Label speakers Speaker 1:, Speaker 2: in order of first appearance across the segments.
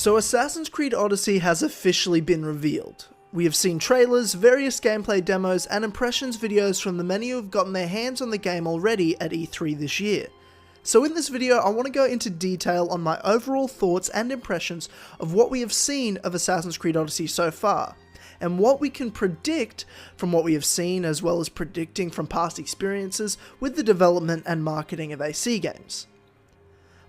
Speaker 1: So Assassin's Creed Odyssey has officially been revealed. We have seen trailers, various gameplay demos, and impressions videos from the many who have gotten their hands on the game already at E3 this year. So in this video, I want to go into detail on my overall thoughts and impressions of what we have seen of Assassin's Creed Odyssey so far, and what we can predict from what we have seen, as well as predicting from past experiences with the development and marketing of AC games.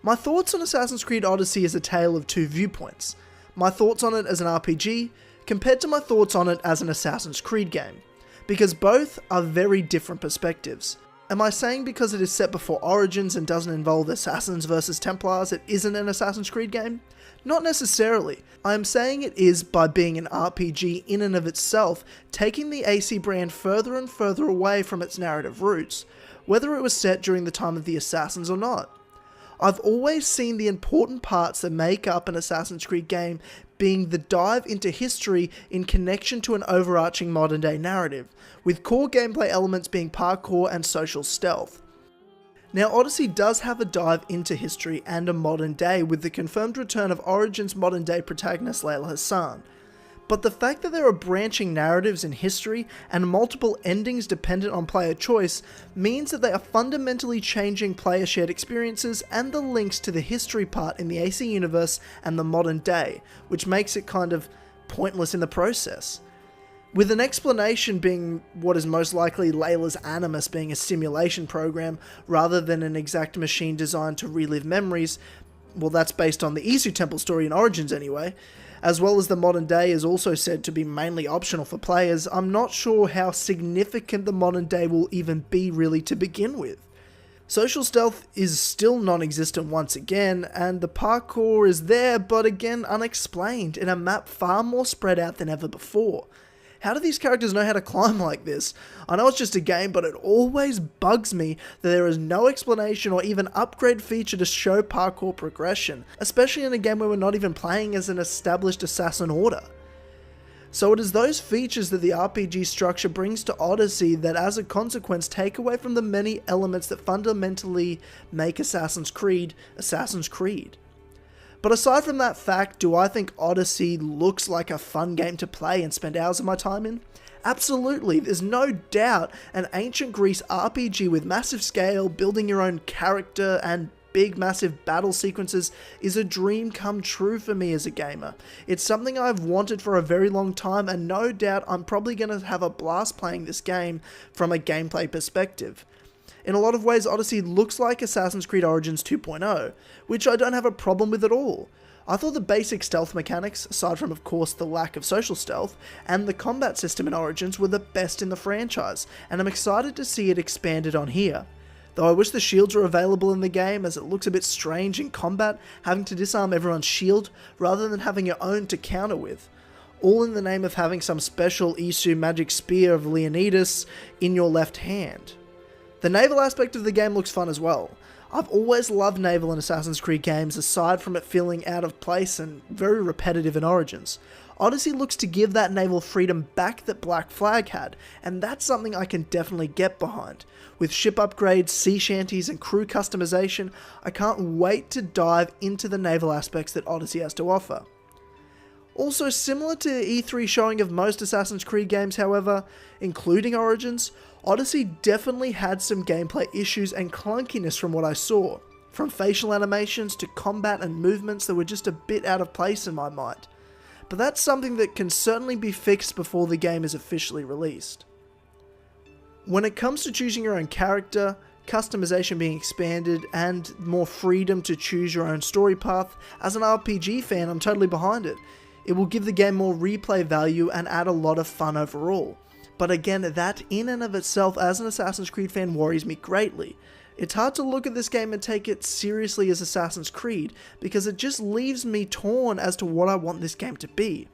Speaker 1: My thoughts on Assassin's Creed Odyssey is a tale of two viewpoints. My thoughts on it as an RPG, compared to my thoughts on it as an Assassin's Creed game, because both are very different perspectives. Am I saying because it is set before Origins and doesn't involve Assassins versus Templars it isn't an Assassin's Creed game? Not necessarily. I am saying it is by being an RPG in and of itself, taking the AC brand further and further away from its narrative roots, whether it was set during the time of the Assassins or not. I've always seen the important parts that make up an Assassin's Creed game being the dive into history in connection to an overarching modern day narrative, with core gameplay elements being parkour and social stealth. Now Odyssey does have a dive into history and a modern day with the confirmed return of Origins modern day protagonist Layla Hassan. But the fact that there are branching narratives in history and multiple endings dependent on player choice means that they are fundamentally changing player shared experiences and the links to the history part in the AC universe and the modern day, which makes it kind of pointless in the process. With an explanation being what is most likely Layla's animus being a simulation program rather than an exact machine designed to relive memories, well, that's based on the Isu Temple story in Origins anyway, as well as the modern day is also said to be mainly optional for players. I'm not sure how significant the modern day will even be really to begin with. Social stealth is still non-existent once again, and the parkour is there but again unexplained in a map far more spread out than ever before. How do these characters know how to climb like this? I know it's just a game, but it always bugs me that there is no explanation or even upgrade feature to show parkour progression, especially in a game where we're not even playing as an established assassin order. So it is those features that the RPG structure brings to Odyssey that as a consequence take away from the many elements that fundamentally make Assassin's Creed, Assassin's Creed. But aside from that fact, do I think Odyssey looks like a fun game to play and spend hours of my time in? Absolutely, there's no doubt an ancient Greece RPG with massive scale, building your own character, and big massive battle sequences is a dream come true for me as a gamer. It's something I've wanted for a very long time, and no doubt I'm probably going to have a blast playing this game from a gameplay perspective. In a lot of ways, Odyssey looks like Assassin's Creed Origins 2.0, which I don't have a problem with at all. I thought the basic stealth mechanics, aside from of course the lack of social stealth, and the combat system in Origins were the best in the franchise, and I'm excited to see it expanded on here. Though I wish the shields were available in the game, as it looks a bit strange in combat, having to disarm everyone's shield rather than having your own to counter with. All in the name of having some special Isu magic spear of Leonidas in your left hand. The naval aspect of the game looks fun as well. I've always loved naval in Assassin's Creed games, aside from it feeling out of place and very repetitive in Origins. Odyssey looks to give that naval freedom back that Black Flag had, and that's something I can definitely get behind. With ship upgrades, sea shanties, and crew customization, I can't wait to dive into the naval aspects that Odyssey has to offer. Also, similar to E3 showing of most Assassin's Creed games however, including Origins, Odyssey definitely had some gameplay issues and clunkiness from what I saw, from facial animations to combat and movements that were just a bit out of place in my mind. But that's something that can certainly be fixed before the game is officially released. When it comes to choosing your own character, customization being expanded, and more freedom to choose your own story path, as an RPG fan I'm totally behind it. It will give the game more replay value and add a lot of fun overall. But again, that in and of itself as an Assassin's Creed fan worries me greatly. It's hard to look at this game and take it seriously as Assassin's Creed, because it just leaves me torn as to what I want this game to be.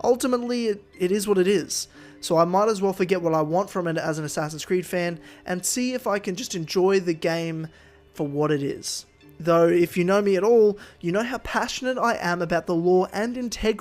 Speaker 1: Ultimately, it is what it is, so I might as well forget what I want from it as an Assassin's Creed fan, and see if I can just enjoy the game for what it is. Though, if you know me at all, you know how passionate I am about the lore and integrity